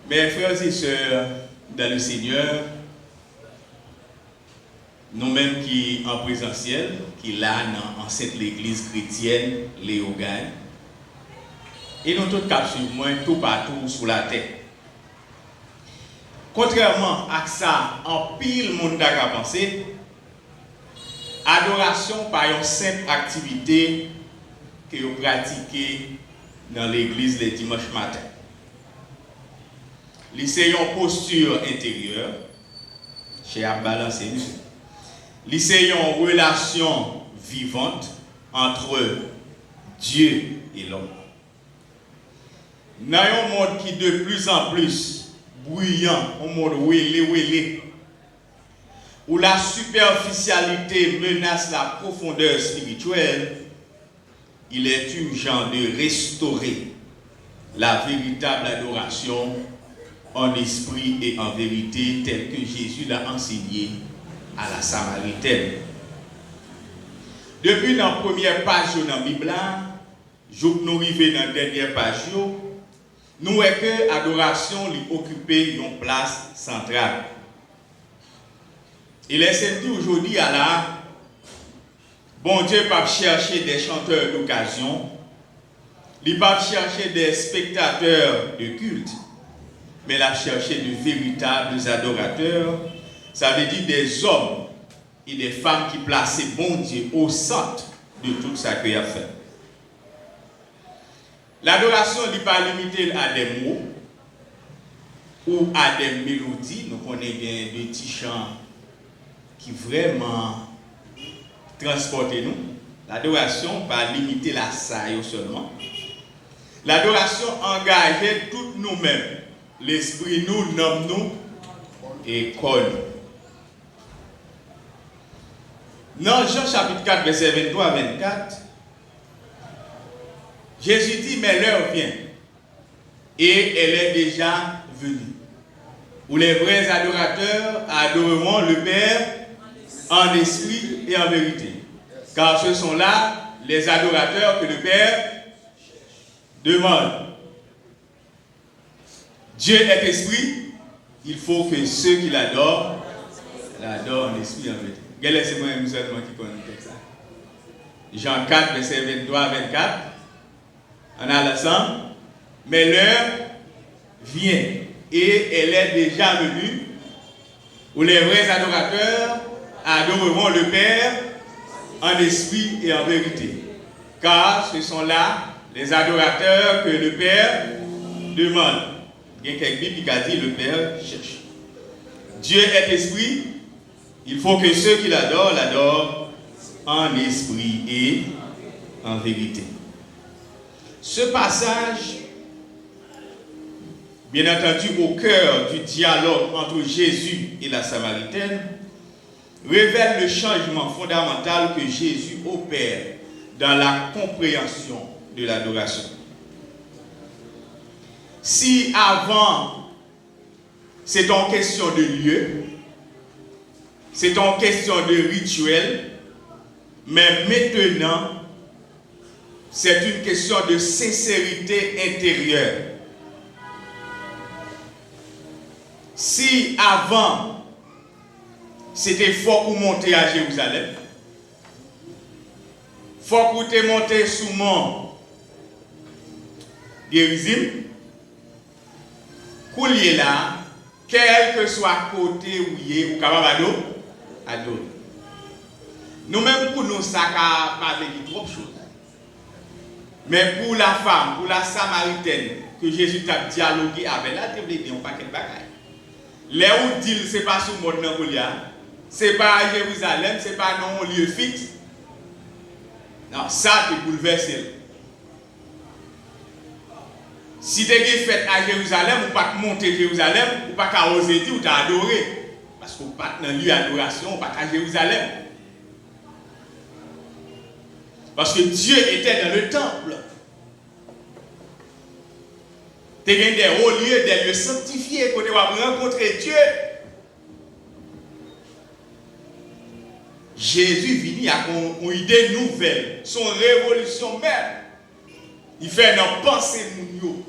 Mes frères et sœurs dans le Seigneur, nous-mêmes qui en présentiel, qui là dans cette l'église chrétienne, Léogane, et nous tous cap suivre moi tout partout sur la terre. Contrairement à ça, en pile monde a pensé, adoration par une simple activité que vous pratiquez dans l'église les dimanches matin. C'est une posture intérieure, chez à balancer, c'est une relation vivante entre Dieu et l'homme. Dans un monde qui de plus en plus bruyant, un monde ouélé, où la superficialité menace la profondeur spirituelle, il est urgent de restaurer la véritable adoration en esprit et en vérité, telle que Jésus l'a enseigné à la Samaritaine. Depuis la première page de la Bible, nous arrivons dans la dernière page, nous voyons que l'adoration lui occupait une place centrale. Il est senti aujourd'hui à la bon Dieu ne pas chercher des chanteurs d'occasion, il ne pas chercher des spectateurs de culte, mais il a cherché de véritables adorateurs, ça veut dire des hommes et des femmes qui plaçaient bon Dieu au centre de tout ce qu'il a fait. L'adoration n'est pas limitée à des mots ou à des mélodies. Nous connaissons bien des petits chants qui vraiment transportent nous. L'adoration n'est pas limitée à ça seulement. L'adoration engage toutes nous-mêmes. L'esprit nous nomme nous et colle. Dans Jean chapitre 4, verset 23 à 24, Jésus dit, mais l'heure vient, et elle est déjà venue, où les vrais adorateurs adoreront le Père en esprit et en vérité. Car ce sont là les adorateurs que le Père demande. Dieu est esprit, il faut que ceux qui l'adorent en esprit et en vérité. Laissez-moi un musulman qui connaît ça. Jean 4, verset 23 à 24. On a l'ensemble. Mais l'heure vient et elle est déjà venue où les vrais adorateurs adoreront le Père en esprit et en vérité. Car ce sont là les adorateurs que le Père demande. Il y a quelqu'un qui a dit le Père cherche. Dieu est esprit. Il faut que ceux qui l'adorent en esprit et en vérité. Ce passage, bien entendu au cœur du dialogue entre Jésus et la Samaritaine, révèle le changement fondamental que Jésus opère dans la compréhension de l'adoration. Si avant, c'est en question de lieu, c'est en question de rituel, mais maintenant, c'est une question de sincérité intérieure. Si avant, c'était fort pour monter à Jérusalem, fort pour te monter sous mon Gérizim, coulier là, quel que soit côté où il est, ou capable adorer. Nous-mêmes, pour nous, ça n'a pas dit trop de choses. Mais pour la femme, pour la Samaritaine, que Jésus a dialogué avec, là, tu veux dire, on pas quel bagage. Les où dit, ce n'est pas sous le monde, ce n'est pas à Jérusalem, ce n'est pas dans un lieu fixe. Non, ça, tu bouleversé. Si tu es fait à Jérusalem, ou pas monter à Jérusalem, ou pas qu'à oser dire, ou t'as adoré. Parce qu'on pas dans un lieu d'adoration, ou pas qu'à Jérusalem. Parce que Dieu était dans le temple. Tu as des hauts lieux, des lieux sanctifiés pour rencontrer Dieu. Jésus vient avec une idée nouvelle, son révolution même. Il fait une pensée mounio.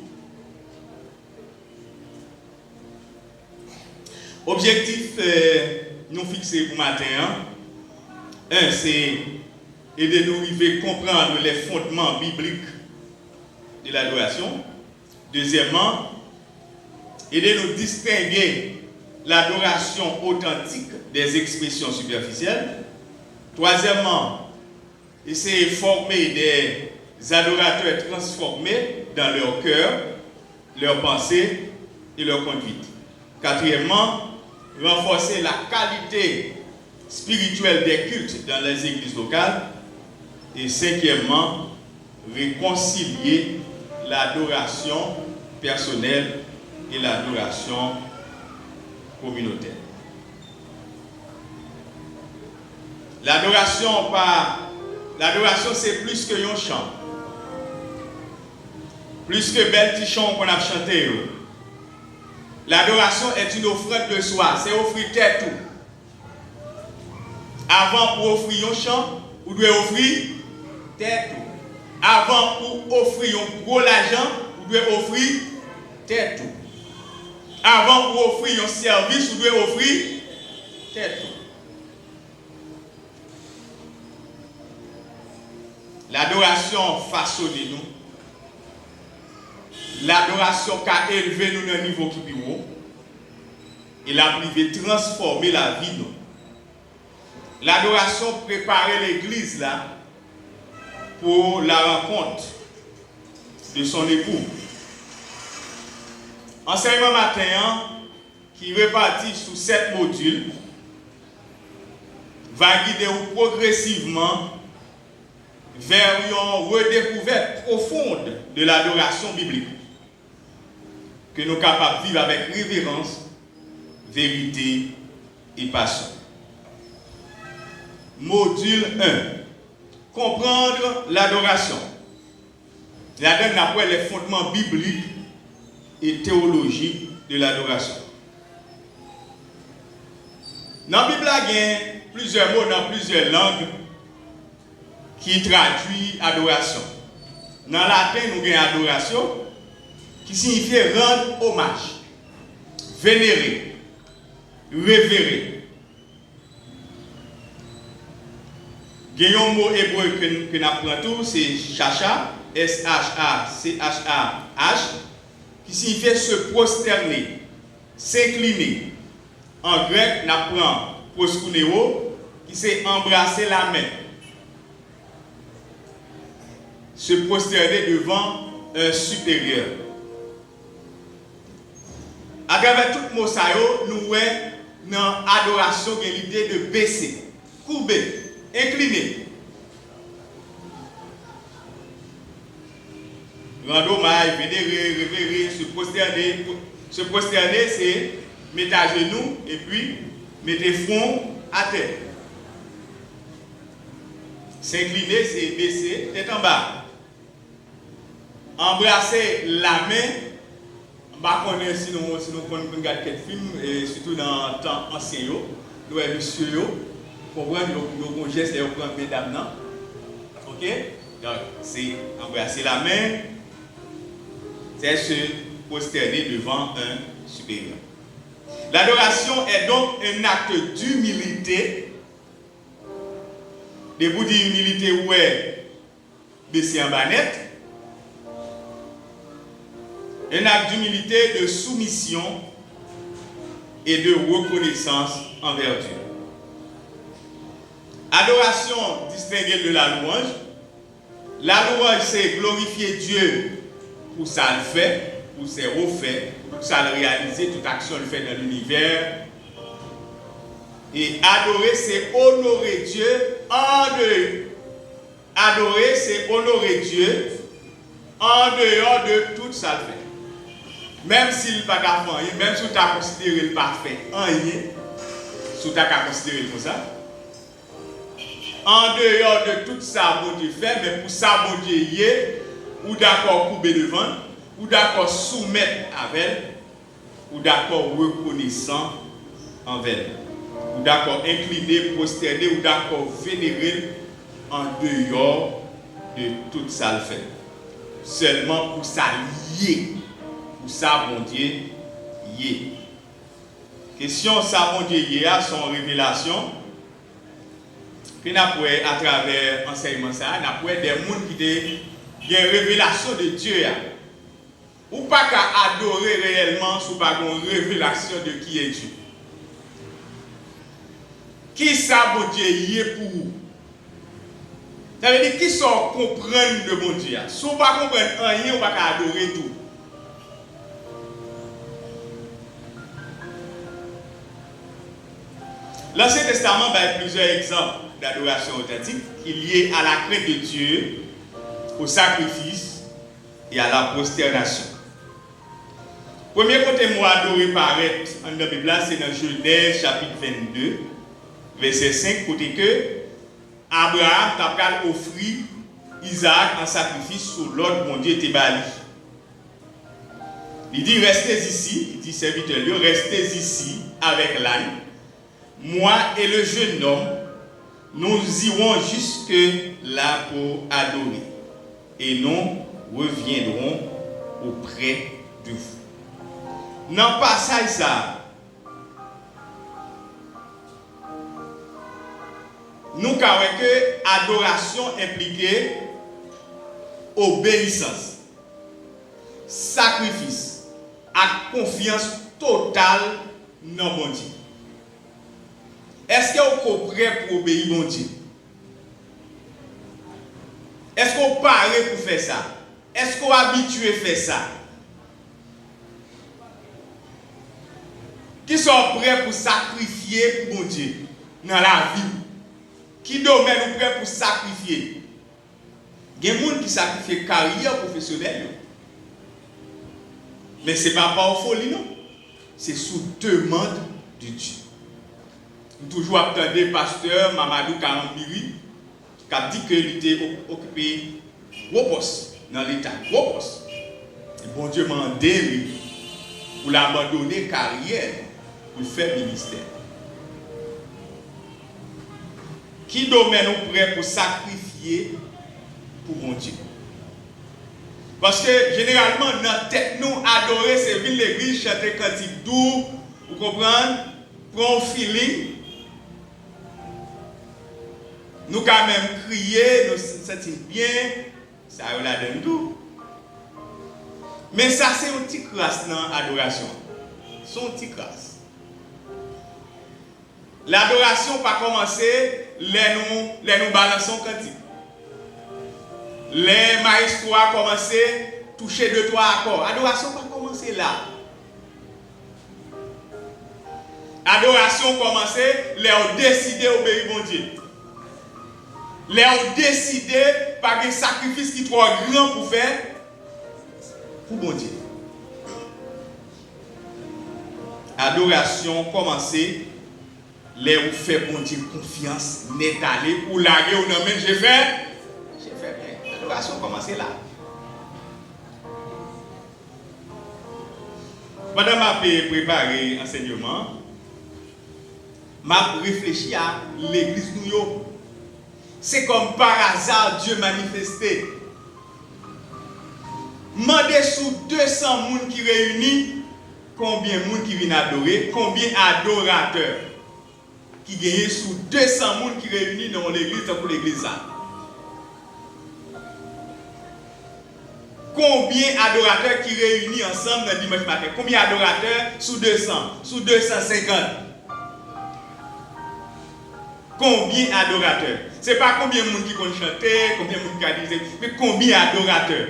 Objectif nous fixé pour matin, un, c'est aider nous à comprendre les fondements bibliques de l'adoration. Deuxièmement, aider nous à distinguer l'adoration authentique des expressions superficielles. Troisièmement, essayer de former des adorateurs transformés dans leur cœur, leur pensée et leur conduite. Quatrièmement, renforcer la qualité spirituelle des cultes dans les églises locales. Et cinquièmement, réconcilier l'adoration personnelle et l'adoration communautaire. L'adoration c'est plus que un chant. Plus que bel petit chant qu'on a chanté. L'adoration est une offrande de soi, c'est offrir tête tout. Avant pour offrir un chant, vous devez offrir tête tout. Avant pour offrir un gros argent, vous devez offrir tête tout. Avant pour offrir un service, vous devez offrir tête tout. L'adoration façonne nous. L'adoration qui a élevé nous à un niveau qui est plus haut. Et la privé transformer la vie nous. L'adoration préparer l'église là pour la rencontre de son époux. Enseignement matin qui répartit sous 7 modules va guider vous progressivement vers une redécouverte profonde de l'adoration biblique que nous sommes capables de vivre avec révérence, vérité et passion. Module 1. Comprendre l'adoration. Là-dedans, on apprend les fondements bibliques et théologiques de l'adoration. Dans la Bible, il y a plusieurs mots dans plusieurs langues qui traduit adoration. Dans le latin, nous avons adoration qui signifie rendre hommage, vénérer, révérer. Il y a un mot hébreu que nous apprenons, c'est chacha, S-H-A-C-H-A-H, qui signifie se prosterner, s'incliner. En grec, nous apprenons proskuneo, qui c'est embrasser la main. Se prosterner devant un supérieur. À travers tout mot ça, nous voyons dans l'adoration l'idée de baisser, courber, incliner. Rendre hommage, vénérer, révérer, se prosterner. Se prosterner, c'est mettre à genoux et puis mettre front à terre. S'incliner, c'est baisser, tête en bas. Embrasser la main, si nous regardons quelques films, et surtout dans le temps ancien, nous avons monsieur, comprendre le geste et prendre mesdames. Ok? Donc, c'est embrasser la main, c'est se prosterner devant un supérieur. L'adoration est donc un acte d'humilité. Debout d'humilité, ouais, baisser en bas net. Un acte d'humilité, de soumission et de reconnaissance envers Dieu. Adoration distinguée de la louange. La louange, c'est glorifier Dieu pour ça le fait, pour ses refaits, pour ça le réaliser, toute action le fait dans l'univers. Et adorer, c'est honorer Dieu en dehors. Adorer, c'est honorer Dieu en dehors de tout ça le fait. Même s'il n'est pas fait, même si tu as considéré le parfait, rien, si tu as considéré comme ça, en dehors de tout ça, bon Dieu fait, mais pour ça, bon Dieu y est, ou d'accord couper devant, ou d'accord soumettre avec elle, ou d'accord reconnaissant envers elle, ou d'accord incliner, prosterner, ou d'accord vénérer en dehors de tout ça le fait. Seulement pour ça lier. Pour ça, bon Dieu, y est. Question ça, mon Dieu, hier, son révélation. Puis, à travers l'enseignement, ça, on a des gens qui ont une révélation de Dieu. Ou pas qu'à adorer réellement, sous pas une révélation de qui est Dieu. Qui ça, mon Dieu, y est pour vous? Ça veut dire qui sont comprendre de mon Dieu. Si vous ne comprenez rien, on va adorer tout. L'Ancien Testament a plusieurs exemples d'adoration authentique qui liés à la crainte de Dieu, au sacrifice et à la prosternation. Premier côté moi adoré paraître en la Bible, c'est dans Genèse chapitre 22, verset 5, côté que Abraham t'a offert Isaac en sacrifice sur l'ordre mon Dieu était bali. Il dit restez ici, il dit serviteur, restez ici avec l'âne. Moi et le jeune homme, nous irons jusque là pour adorer. Et nous reviendrons auprès de vous. Non pas ça. Nous savons que adoration impliquée obéissance, sacrifice, et confiance totale dans mon Dieu. Est-ce que vous êtes prêt pour obéir mon Dieu? Est-ce qu'on parle pour faire ça? Est-ce qu'on est habitué à faire ça? Qui sont prêts pour sacrifier pour mon Dieu dans la vie? Qui domaine est prêt pour sacrifier? Il y a des gens qui sacrifient carrière professionnelle. Mais ce n'est pas par folie, non. C'est sous demande de Dieu. Toujours entendu pasteur Mamadou Karambiri qui a dit qu'il était occupé gros poste dans l'État, gros poste. Et bon Dieu m'a demandé pour l'abandonner carrière pour faire ministère. Qui domaine nous prêt pour sacrifier pour mon Dieu? Parce que généralement, notre tête, nous adorer, c'est venir l'église, chanter cantique doux, vous comprenez? Prendre un feeling. Nous quand même crier, nous sentir bien, ça on la donne tout. Mais ça c'est une petite crasse dans l'adoration. C'est une petite crasse. L'adoration pas commencer les nous balançons cantique. Les maestros a commencé toucher 2-3 accords. Adoration pas commencer là. Adoration commencer les ont décidé d'obéir mon Dieu. Les ont décidé par un sacrifice qui est trop grand pour faire pour mon Dieu. Adoration commencer les ont fait bon Dieu confiance, n'est allé pour laguer ou non mais j'ai fait bien. Adoration commencer là. Pendant ma préparé enseignement, m'a réfléchi à l'église New York. C'est comme par hasard Dieu manifesté. Mandez sous 200 personnes qui réunissent, combien de monde qui viennent adorer, combien d'adorateurs qui gagnent sous 200 personnes qui réunissent dans l'église pour l'église. Combien d'adorateurs qui réunissent ensemble le dimanche matin? Combien d'adorateurs sous 200, sous 250? Combien d'adorateurs? Ce n'est pas combien de monde qui compte chanter, combien de monde qui a dit, mais combien d'adorateurs?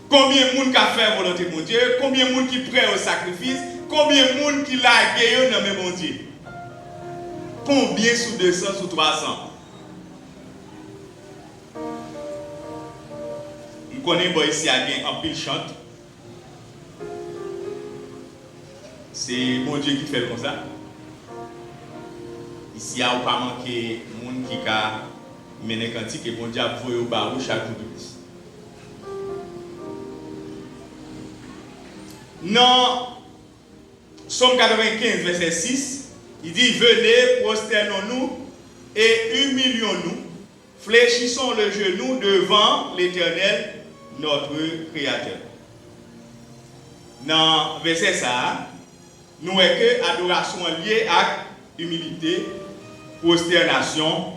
Combien de monde qui a fait volonté de mon Dieu? Combien de monde qui prêt au sacrifice? Combien de monde qui l'a gagné dans mon Dieu? Combien sous 200, sous 300? Nous connaissons ici à bien en pile chante. C'est mon Dieu qui fait comme ça. Ici, il n'y a pas manqué de monde qui a mené cantique et bon Dieu a voué au barreau chaque jour de plus. Non, Somme 95, verset 6, il dit venez, prosternons-nous et humilions-nous, fléchissons le genou devant l'Éternel, notre Créateur. Dans verset ça, nous voyons que l'adoration est liée à humilité, prosternation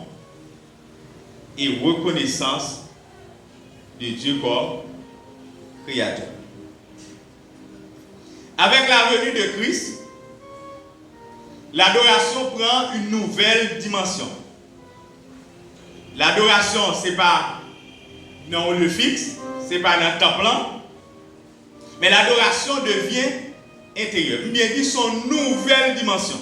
et reconnaissance de Dieu comme créateur. Avec la venue de Christ, l'adoration prend une nouvelle dimension. L'adoration, ce n'est pas dans le fixe, ce n'est pas dans le temps plan, mais l'adoration devient intérieure. Bien dit, son nouvelle dimension,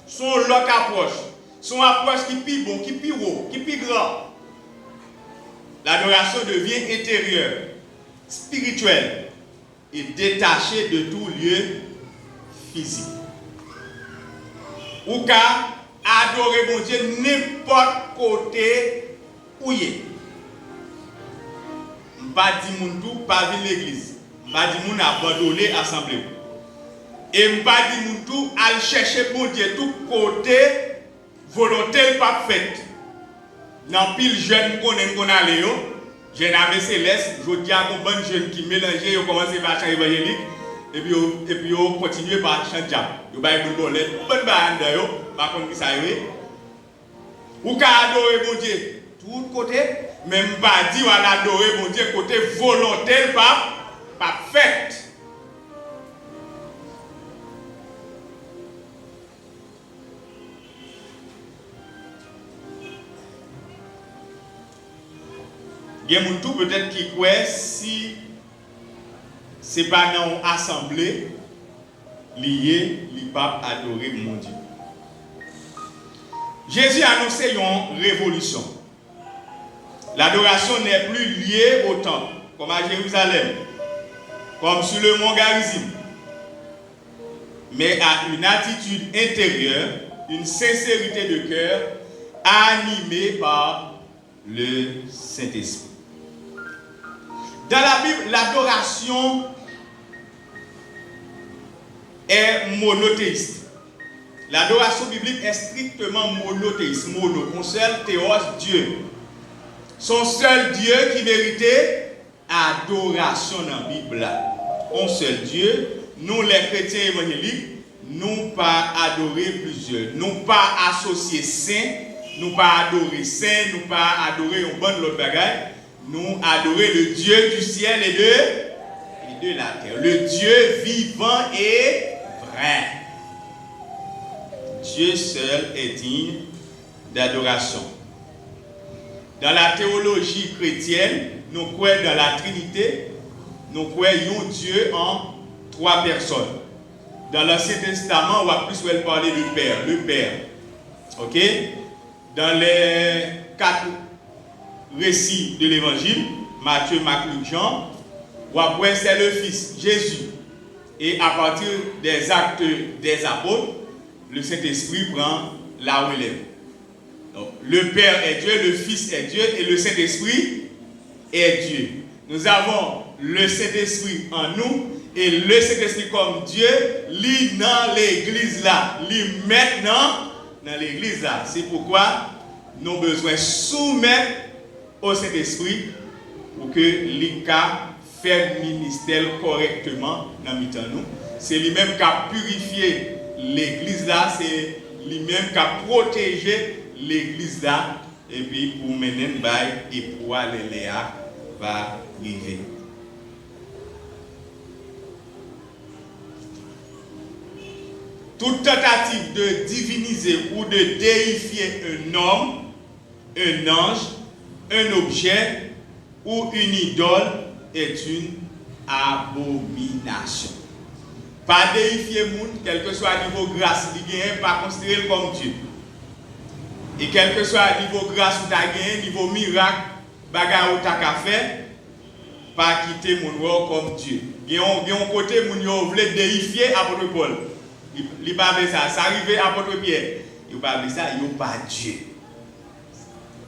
son l'autre approche, son approche qui est plus bon, qui est plus haut, qui est plus grand. L'adoration devient intérieure, spirituelle et détachée de tout lieu physique. Ou qu'à adorer mon Dieu n'importe côté où il est. Je ne pas dire mon tout, pas venir l'église. Je ne pas dire mon abandonner l'assemblée. Et je ne pas dire mon tout, aller chercher mon Dieu tout côté volonté pas faite. Dans pile jeune qu'on a allé, jeune avec Céleste, je dis à un bon jeune qui mélange, ils commencent par chanter évangélique. Et puis, on continue par chanter. Vous avez une bonne lettre, vous avez une bonne lettre, par contre, ça y est. Vous pouvez adorer mon Dieu, tout côté, même pas dire à l'adorer mon Dieu, côté volontaire, pas fait. Il y a tout peut-être qui croit si ce n'est pas dans une assemblée liée, il ne pas adorer mon Dieu. Jésus a annoncé une révolution. L'adoration n'est plus liée au temple, comme à Jérusalem, comme sur le mont Garizim, mais à une attitude intérieure, une sincérité de cœur animée par le Saint-Esprit. Dans la Bible, l'adoration est monothéiste. L'adoration biblique est strictement monothéiste. Mono, un seul théos, Dieu. Son seul Dieu qui méritait adoration dans la Bible. Un seul Dieu. Nous, les chrétiens évangéliques, nous pas adorer plusieurs. Nous pas associer saints. Nous pas adorer saints. Nous pas adorer un bon l'autre bagaille. Nous adorer le Dieu du ciel et de la terre. Le Dieu vivant et vrai. Dieu seul est digne d'adoration. Dans la théologie chrétienne, nous croyons dans la Trinité, nous croyons Dieu en 3 personnes. Dans l'Ancien Testament, on va plus parler du Père, le Père. Ok? Dans les 4 récits de l'Évangile, Matthieu, Marc, Luc, Jean, après c'est le Fils, Jésus. Et à partir des actes des apôtres, le Saint-Esprit prend la relève. Donc, le Père est Dieu, le Fils est Dieu et le Saint-Esprit est Dieu. Nous avons le Saint-Esprit en nous et le Saint-Esprit comme Dieu, lit dans l'église là, lit maintenant dans l'église là. C'est pourquoi nous avons besoin de soumettre au Saint-Esprit pour que l'ICA fait le ministère correctement dans nous. C'est lui-même qui a purifié l'église là, c'est lui-même qui a protégé l'église là, et puis pour mener le bail et pour aller là va arriver. Toute tentative de diviniser ou de déifier un homme, un ange, un objet ou une idole est une abomination. Pas déifier le monde, quel que soit le niveau grâce, il gagne, pas considérer comme Dieu. Et quel que soit le niveau grâce ou ta gagné, niveau miracle, bagarre ou ta fait, pas quitter mon roi comme Dieu. Il y a un côté où on voulait déifier apôtre Paul. Il pas ça. Ça arrive à apôtre Pierre. Il pas ça, il n'est pas Dieu.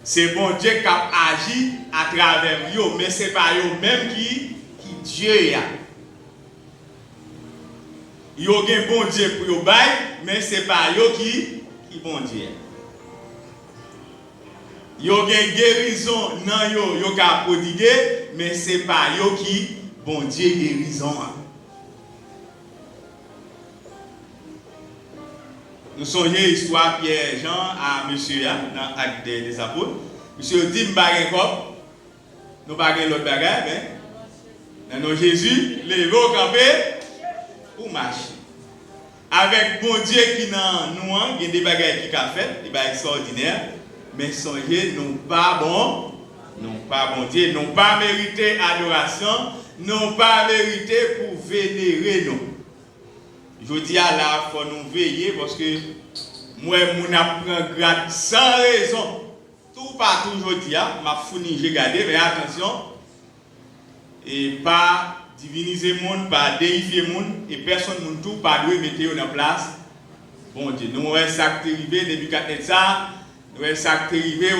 C'est bon Dieu qui a agi à travers eux, mais ce n'est pas eux-mêmes qui Dieu est. Il y a un bon Dieu pour eux, mais ce n'est pas eux qui bon Dieu. Il y a une guérison dans eux, ils ont prodigué, mais ce n'est pas eux qui bon Dieu guérison. Nous songeons l'histoire Pierre-Jean à monsieur dans l'acte des apôtres. Monsieur dit, nous n'avons pas nous n'avons l'autre bagage, mais dans Jésus, les veaux camper pour marcher. Avec bon Dieu qui dans nous, il y a des bagages qui ont fait, des bagages extraordinaires, mais songez, non pas bon, non pas bon Dieu, non pas mérité adoration, non pas mérité pour vénérer nous. Je dis à la faut nous veiller parce que moi, mon apprend grade sans raison. Tout partout, je dis, ma fourni, j'ai gardé, mais attention, et pas diviniser le monde, pas déifier le monde, et personne ne tout, pas doit mettre en place. Bon Dieu, nous avons ça qui est arrivé depuis 4 ans, nous avons ça qui est arrivé,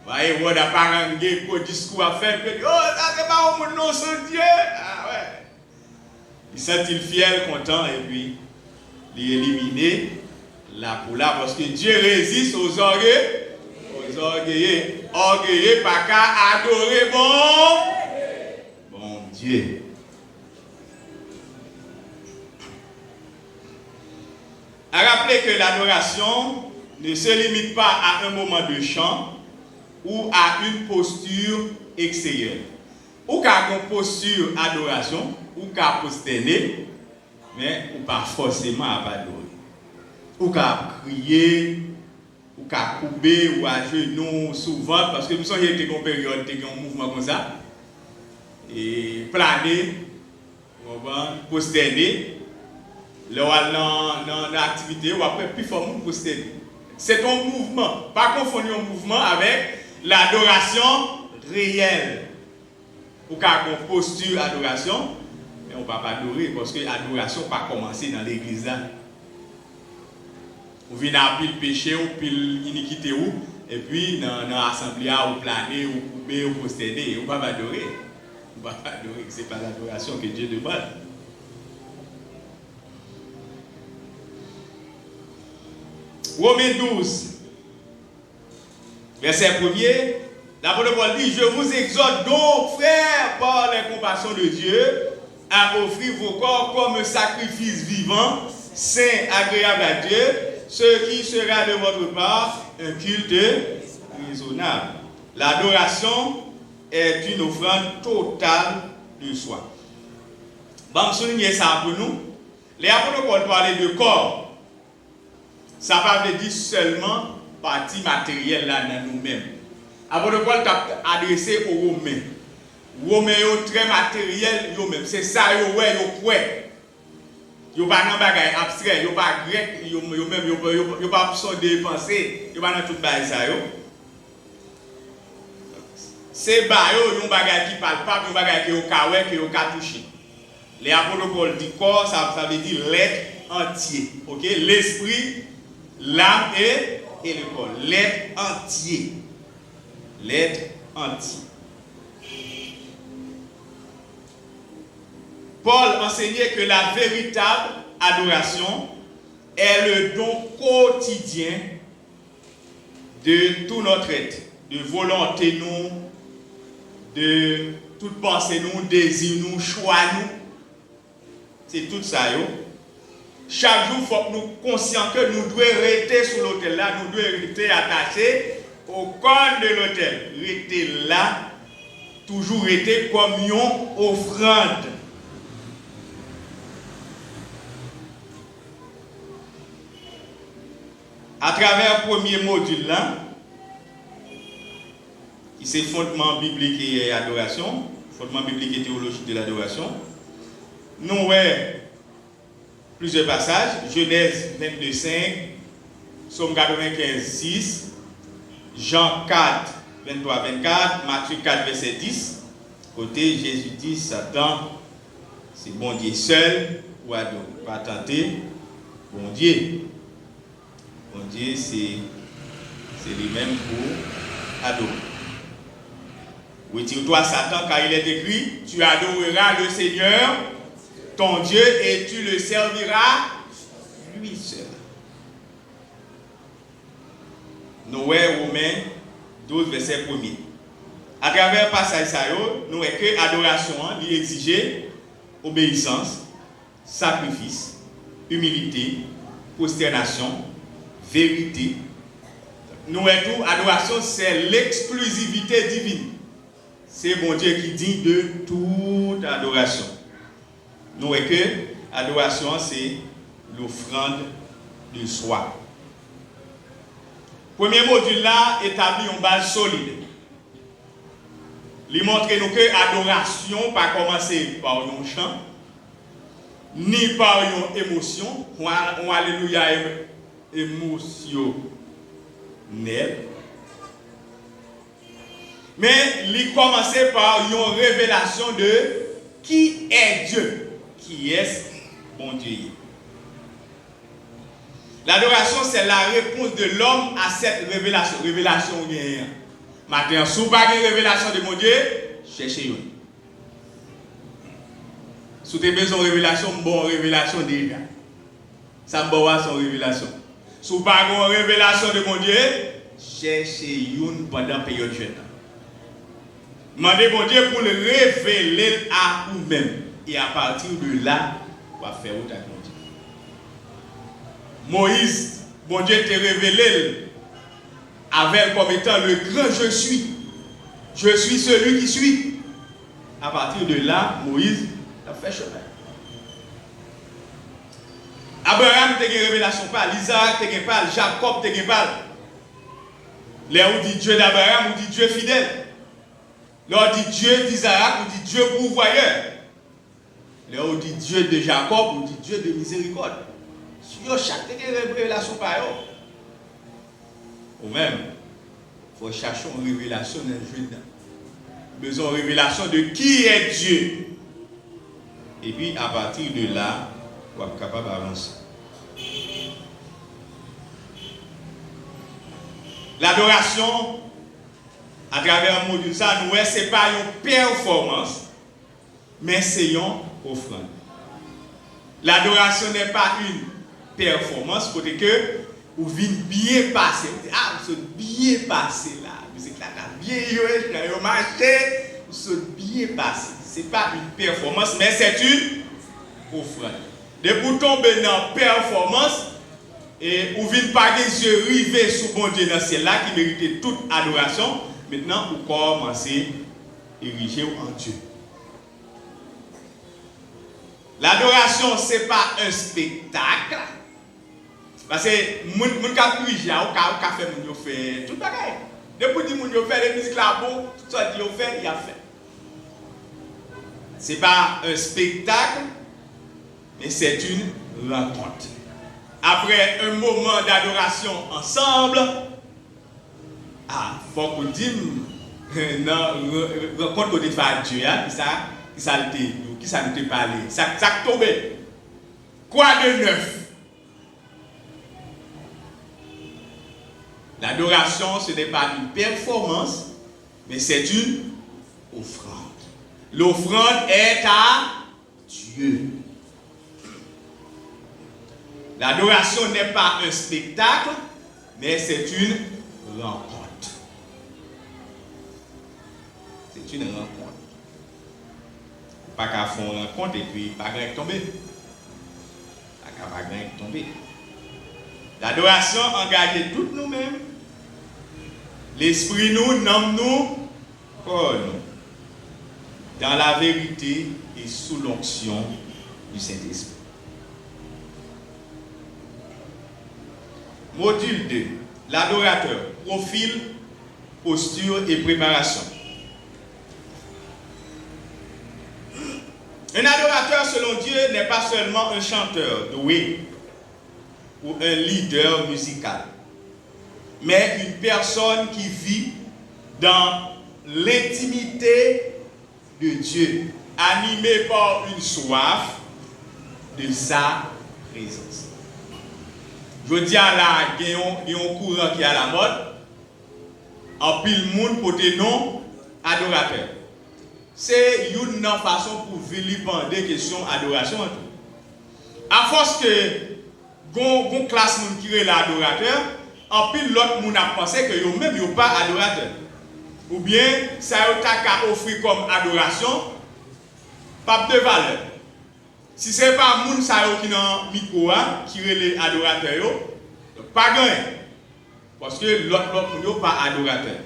voyez, vous n'a pas un discours à faire, oh, ça c'est pas mon nom, c'est Dieu. Ah ouais. Il sent-il fier, content, et puis, il éliminer la pour là, parce que Dieu résiste aux orgueilleux. Orgueilleux, pas qu'à adorer bon Dieu. À rappeler que l'adoration ne se limite pas à un moment de chant ou à une posture extérieure. Ou qu'à une posture adoration, ou qu'à posterner, mais ou pas forcément à adorer. Ou qu'à crier, ou qu'à couper, ou à genoux souvent, parce que nous sommes été en période, un mouvement comme ça, et planer, posterner, dans l'activité, ou après plus fort, posterner. C'est un mouvement, pas confondre un mouvement avec l'adoration réelle. Ou qu'à une posture adoration, mais on ne peut pas adorer, parce que l'adoration n'a pas commencé dans l'église là. Ou vient à pile péché, ou pile iniquité, et puis dans l'assemblée, ou planer, ou couper, ou posséder, on ne peut pas adorer. On ne peut pas adorer, ce n'est pas l'adoration que Dieu demande. Romains 12, verset 1er, l'apôtre Paul dit, je vous exhorte donc, frères, par les compassions de Dieu, à offrir vos corps comme sacrifice vivant, saint, agréable à Dieu, ce qui sera de votre part un culte raisonnable. L'adoration est une offrande totale de soi. Bon, souligner ça pour nous. Les apôtres Paul parlaient de corps. Ça ne veut pas dire seulement partie matérielle là dans nous-mêmes. L'apôtre Paul t'a adressé aux Romains. Romains sont très matériels eux-mêmes. C'est ça, ils croient. Ils ne sont pas dans des bagages abstraits, ils ne sont pas grecs, ils ne sont pas des pensées, ils ne sont pas dans tout ça. C'est des bagages qui ne parlent pas, des bagages qui ont touché. Les apôtres Paul disent corps, ça veut dire l'être entier. Okay? L'esprit, l'âme et le corps. L'être entier. L'être entier. Paul enseignait que la véritable adoration est le don quotidien de tout notre être, de volonté nous, de toute pensée nous, désir nous, choix nous. C'est tout ça. Chaque jour, il faut que nous soyons conscients que nous devons rester sur l'autel là, nous devons rester attachés au corps de l'autel. Rester là, toujours rester comme une offrande. À travers le premier module là, qui c'est fondement biblique et adoration, fondement biblique et théologique de l'adoration, nous avons plusieurs passages, Genèse 22:5, Psaume 95:6, Jean 4, 23-24, Matthieu 4, verset 10. Côté Jésus dit, Satan, c'est bon Dieu seul, ou adorer, pas tenter, bon Dieu. Bon Dieu, c'est lui-même pour adorer. Retire-toi, Satan, car il est écrit, tu adoreras le Seigneur, ton Dieu, et tu le serviras lui seul. Noé, Romains 12, verset 1er. À travers le passage, nous voyons que l'adoration lui exigeait obéissance, sacrifice, humilité, prosternation, vérité. Nous tout, adoration, c'est l'exclusivité divine. C'est bon Dieu qui dit de toute adoration. Nous voyons que l'adoration, c'est l'offrande de soi. Premier module là établit une base solide. Il montre nous que l'adoration pas commencer par un chant, ni par une émotion, ou alléluia émotionnel, mais il commence par une révélation de qui est Dieu, qui est bon Dieu. L'adoration, c'est la réponse de l'homme à cette révélation. Révélation, maintenant, si vous n'avez pas de révélation de mon Dieu, cherchez-le. Si vous avez besoin de révélation, bonne révélation déjà. Ça me donne son révélation. Si vous n'avez pas de révélation de mon Dieu, cherchez-le pendant la période de jeûne. Demandez mon Dieu pour le révéler à vous-même. Et à partir de là, on va faire autre chose. Moïse, mon Dieu t'a révélé avec comme étant le grand je suis. Je suis celui qui suis. À partir de là, Moïse a fait chemin. Abraham t'a une révélation pas, Isaac t'a une pas, Jacob t'a une pas. Là où dit Dieu d'Abraham, où dit Dieu fidèle. Là où dit Dieu d'Isaac, où dit Dieu pourvoyeur. Là où dit Dieu de Jacob, où dit Dieu de miséricorde. Sur chaque révélation par eux. Ou même, il faut chercher une révélation d'un jeune. Besoin de révélation de qui est Dieu. Et puis, à partir de là, on va être capable d'avancer. L'adoration, à travers le module, ça, nous, ce n'est pas une performance, mais c'est une offrande. L'adoration n'est pas une performance, pour que vous venez bien passer. Ah, vous êtes bien passé là. Vous êtes là, bien marché, vous êtes bien passé. Ce n'est pas une performance, mais c'est une offrande. De pour tomber dans la performance, et vous venez pas les yeux rivés sous bon Dieu dans ciel là qui méritait toute adoration, maintenant vous commencez à ériger en Dieu. L'adoration, ce n'est pas un spectacle. Parce que les gens qui ont fait tout le bagage. Depuis que les gens ont fait les musiques là, bon, tout ça qu'ils ont fait, il a fait. Ce n'est pas un spectacle, mais c'est une rencontre. Après un moment d'adoration ensemble, il faut qu'on dise, non, rencontre qu'on fait à Dieu, qui ça nous a parlé, ça tombé. Quoi de neuf? L'adoration, ce n'est pas une performance, mais c'est une offrande. L'offrande est à Dieu. L'adoration n'est pas un spectacle, mais c'est une rencontre. C'est une rencontre. Pas qu'à faire une rencontre et puis pas qu'à tomber. Pas qu'à tomber. L'adoration engage toutes nous-mêmes. L'esprit nous, nomme nous, corps nous. Dans la vérité et sous l'onction du Saint-Esprit. Module 2. L'adorateur. Profil, posture et préparation. Un adorateur selon Dieu n'est pas seulement un chanteur doué ou un leader musical, mais une personne qui vit dans l'intimité de Dieu, animée par une soif de sa présence. Je dis à la, il y a un courant qui est à la mode, en pile monde pour des noms adorateurs. C'est une façon pour vilipender la question d'adoration. À force que une classe qui est l'adorateur, en pile l'autre monde a pensé que eux même sont pas adorateurs. Ou bien ça a offert comme adoration, pas de valeur. Si ce n'est pas moun sa yo qui dans micro qui relè adorateur yo, pas gain. Parce que l'autre moun yo pas adorateur.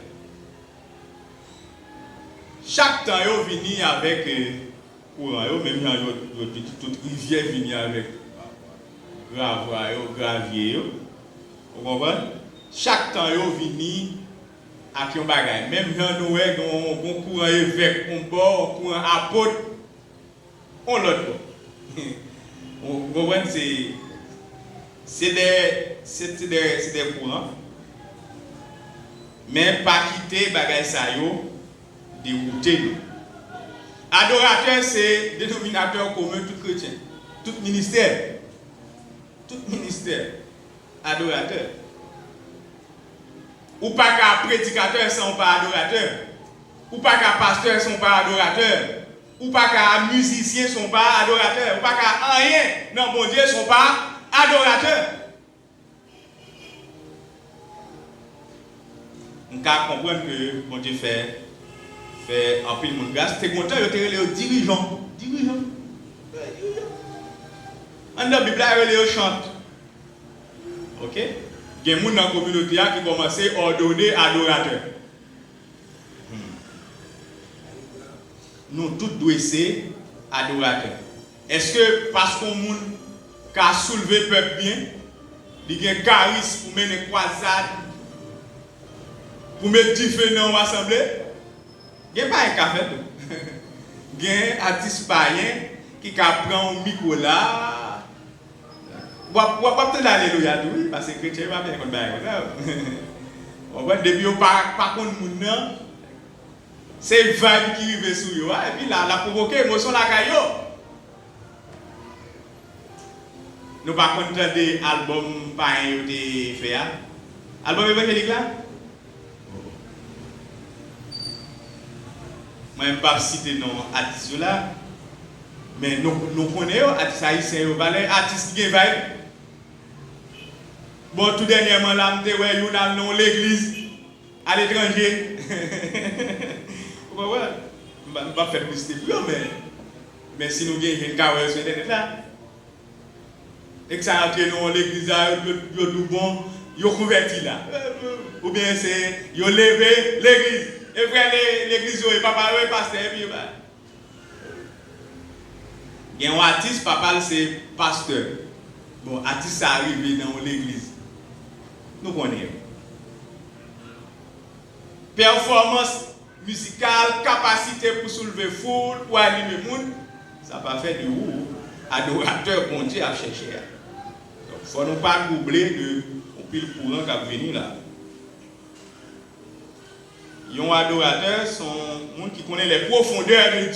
Chaque temps yo vini avec courant yo, même yo toute rivière vini avec gravier yo. Vous comprenez? Chaque temps yo vini avec un bagage. Même quand nous avons un courant évêque, un bord, courant apôtre, on l'autre. Vous comprenez? C'est des courants. Mais pas quitter bagage ça yo dérouter nous. Adorateur, c'est dénominateur commun tout chrétien, tout ministère. Tout ministère. Adorateur. Ou pas qu'un prédicateur sans pas adorateur. Ou pas qu'un pasteur sans pas adorateur. Ou pas qu'un musicien sans pas adorateur. Ou pas qu'un rien, non, mon Dieu, sans pas adorateur. On peut comprendre que mon Dieu fait en pile de grâce. C'est content, il y a les dirigeants. En la Bible, il y a chante. Ok? Il y a des gens dans la communauté qui commencent à ordonner adorateur. Nous tous doivent être adorateurs. Est-ce que parce qu'on a soulevé le peuple bien, il y a un charisme pour mener une croisade, pour mettre du feu dans l'assemblée? Il n'y a pas un café. Il y a un artiste païen qui prend un micro là. Vous pouvez peut-être alléluia, oui, parce que les chrétiens ne vont pas bien comprendre. Depuis qu'on par contre, c'est une vibe qui arrive sur eux. Et puis là, la provoquer l'émotion la caillou. Nous ne pouvons pas entendre des albums païens de fait. Album évangélique là? Moi, je ne vais pas citer non artistes là, mais nous connaissons artistes haïtiens, artistes qui ont vibe. Bon, tout dernièrement, là, je suis dans l'église à l'étranger. Vous voyez? Je ne vais pas faire publicité plus, mais si nous avons une carrière sur Internet là, et que ça entre dans l'église, il y a tout bon, il y a converti là. Ou bien c'est, il y a levé l'église. Et frère, l'église, il papa, il pasteur, et puis il y a un artiste, papa, c'est pasteur. Bon, artiste, ça arrive dans l'église. Nous connaissons. Performance musicale, capacité pour soulever foule, pour animer le monde, ça va faire de vous adorateur bon Dieu à chercher. Donc, il ne faut nous pas oublier de pile courant qui va venir là. Les adorateurs sont gens qui connaissent les profondeurs de Dieu.